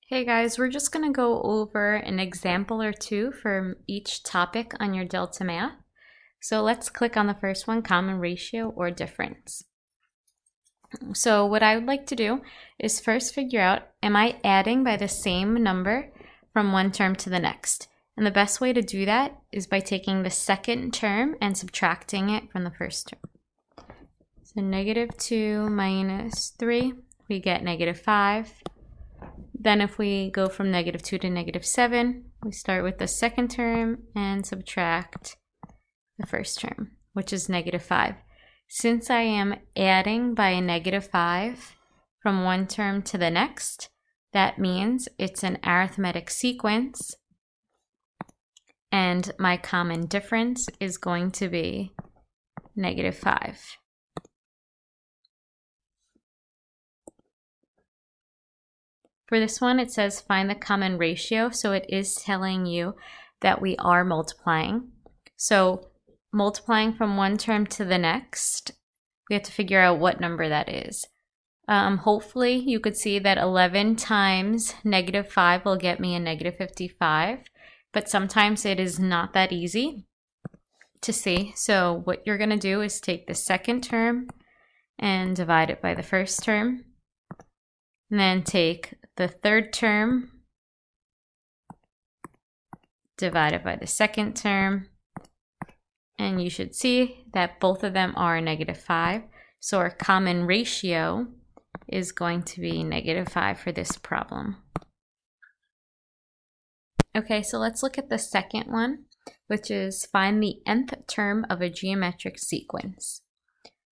Hey guys, we're just going to go over an example or two for each topic on your Delta Math. So let's click on the first one, common ratio or difference. So what I would like to do is first figure out, am I adding by the same number from one term to the next? And the best way to do that is by taking the second term and subtracting it from the first term. So -2 minus 3, we get -5. Then if we go from -2 to -7, we start with the second term and subtract the first term, which is -5. Since I am adding by a -5 from one term to the next, that means it's an arithmetic sequence, and my common difference is going to be -5. For this one, it says find the common ratio, so it is telling you that we are multiplying. So multiplying from one term to the next, we have to figure out what number that is. Hopefully you could see that 11 times -5 will get me a -55, but sometimes it is not that easy to see. So what you're going to do is take the second term and divide it by the first term, and then take the third term, divided by the second term, and you should see that both of them are -5. So our common ratio is going to be -5 for this problem. Okay, so let's look at the second one, which is find the nth term of a geometric sequence.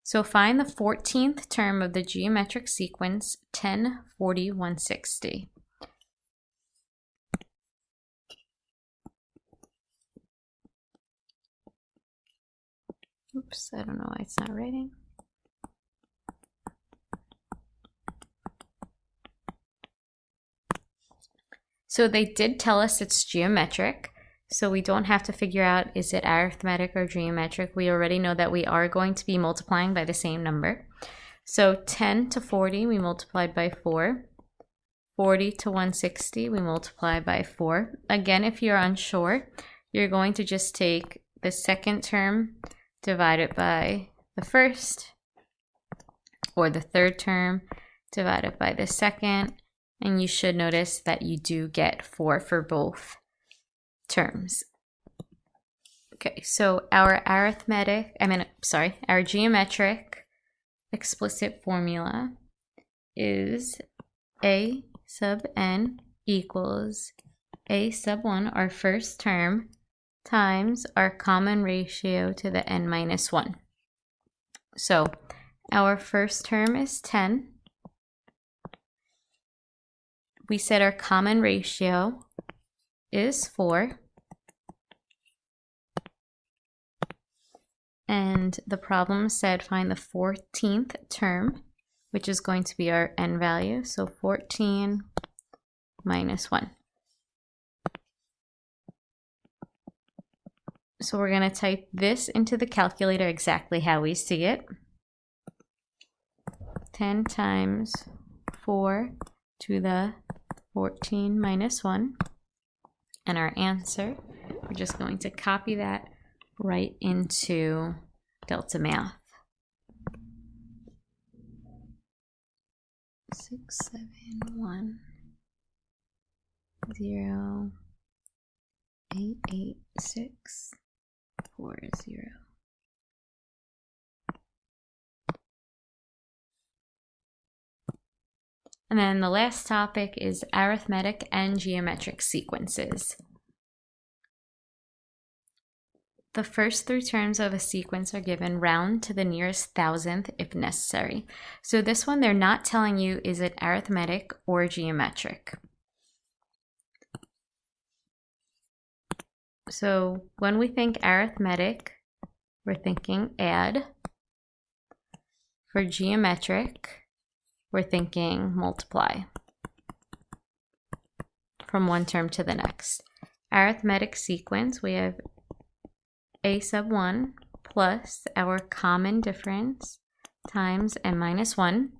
So find the 14th term of the geometric sequence 10, 40, 160. Oops, I don't know why it's not writing. So they did tell us it's geometric, so we don't have to figure out is it arithmetic or geometric. We already know that we are going to be multiplying by the same number. So 10 to 40, we multiplied by 4. 40 to 160, we multiply by 4. Again, if you're unsure, you're going to just take the second term, divide it by the first, or the third term, divide it by the second, and you should notice that you do get 4 for both terms. Okay, so our geometric explicit formula is a sub n equals a sub 1, our first term, times our common ratio to the n minus 1. So our first term is 10. We said our common ratio is 4. And the problem said find the 14th term, which is going to be our n value. So 14 minus 1. So we're going to type this into the calculator exactly how we see it. 10 times 4 to the 14 minus 1. And our answer, we're just going to copy that right into Delta Math. 6, 7, 1, 0, 8, 8, 6, 4, 0. And then the last topic is arithmetic and geometric sequences. The first 3 terms of a sequence are given round to the nearest thousandth if necessary. So this one, they're not telling you is it arithmetic or geometric. So when we think arithmetic, we're thinking add. For geometric, we're thinking multiply from one term to the next. Arithmetic sequence, we have a sub 1 plus our common difference times n minus 1.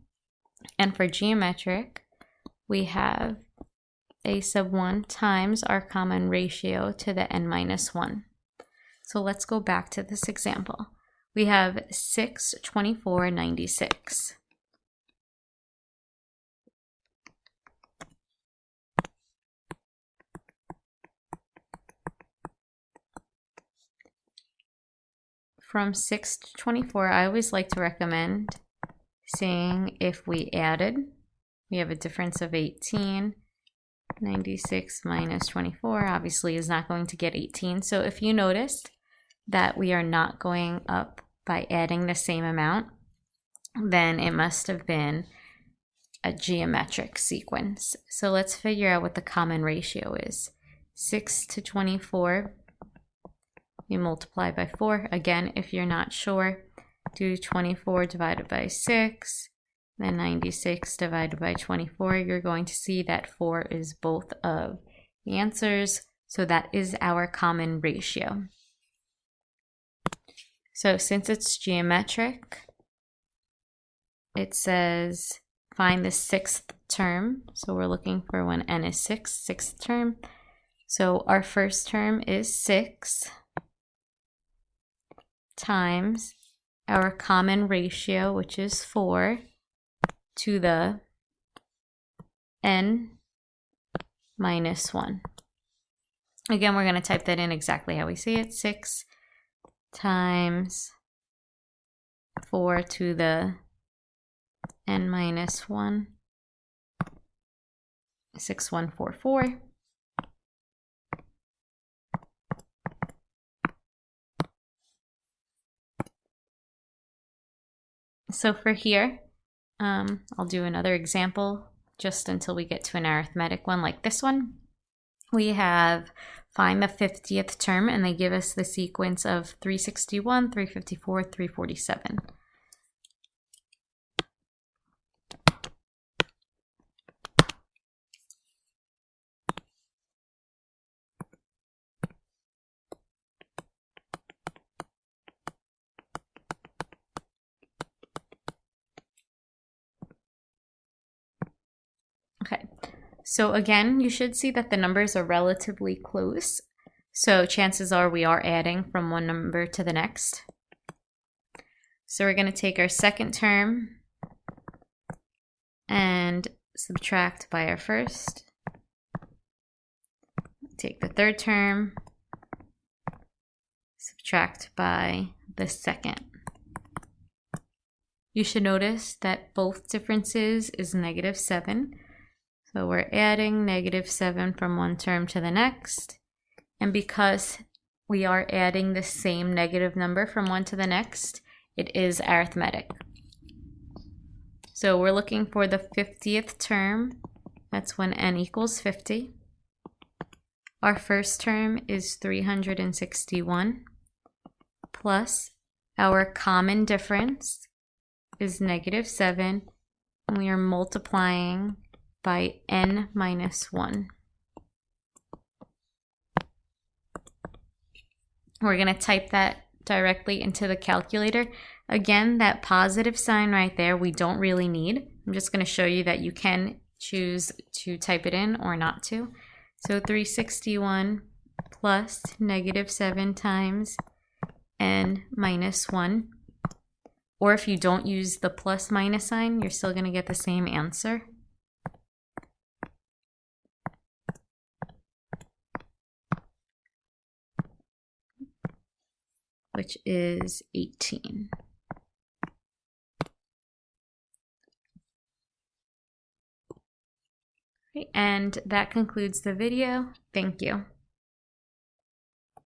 And for geometric, we have a sub 1 times our common ratio to the n minus 1. So let's go back to this example. We have 6, 24, 96. From 6 to 24, I always like to recommend seeing if we added. We have a difference of 18. 96 minus 24 obviously is not going to get 18. So if you noticed that we are not going up by adding the same amount, then it must have been a geometric sequence. So let's figure out what the common ratio is. 6 to 24, you multiply by 4. Again, if you're not sure, do 24 divided by 6. Then 96 divided by 24, you're going to see that 4 is both of the answers. So that is our common ratio. So since it's geometric, it says find the sixth term. So we're looking for when n is 6, sixth term. So our first term is 6 times our common ratio, which is 4, to the n minus 1. Again, we're going to type that in exactly how we see it. 6 times 4 to the n minus 1. 6144. So for here, I'll do another example just until we get to an arithmetic one like this one. We have find the 50th term, and they give us the sequence of 361, 354, 347. Okay, so again, you should see that the numbers are relatively close. So chances are we are adding from one number to the next. So we're going to take our second term and subtract by our first. Take the third term, subtract by the second. You should notice that both differences is -7. So we're adding -7 from one term to the next. And because we are adding the same negative number from one to the next, it is arithmetic. So we're looking for the 50th term. That's when n equals 50. Our first term is 361 plus our common difference is -7. And we are multiplying by n minus 1. We're going to type that directly into the calculator. Again, that positive sign right there, we don't really need. I'm just going to show you that you can choose to type it in or not to. So 361 plus -7 times n minus 1. Or if you don't use the plus minus sign, you're still going to get the same answer. Which is 18. Okay, and that concludes the video. Thank you.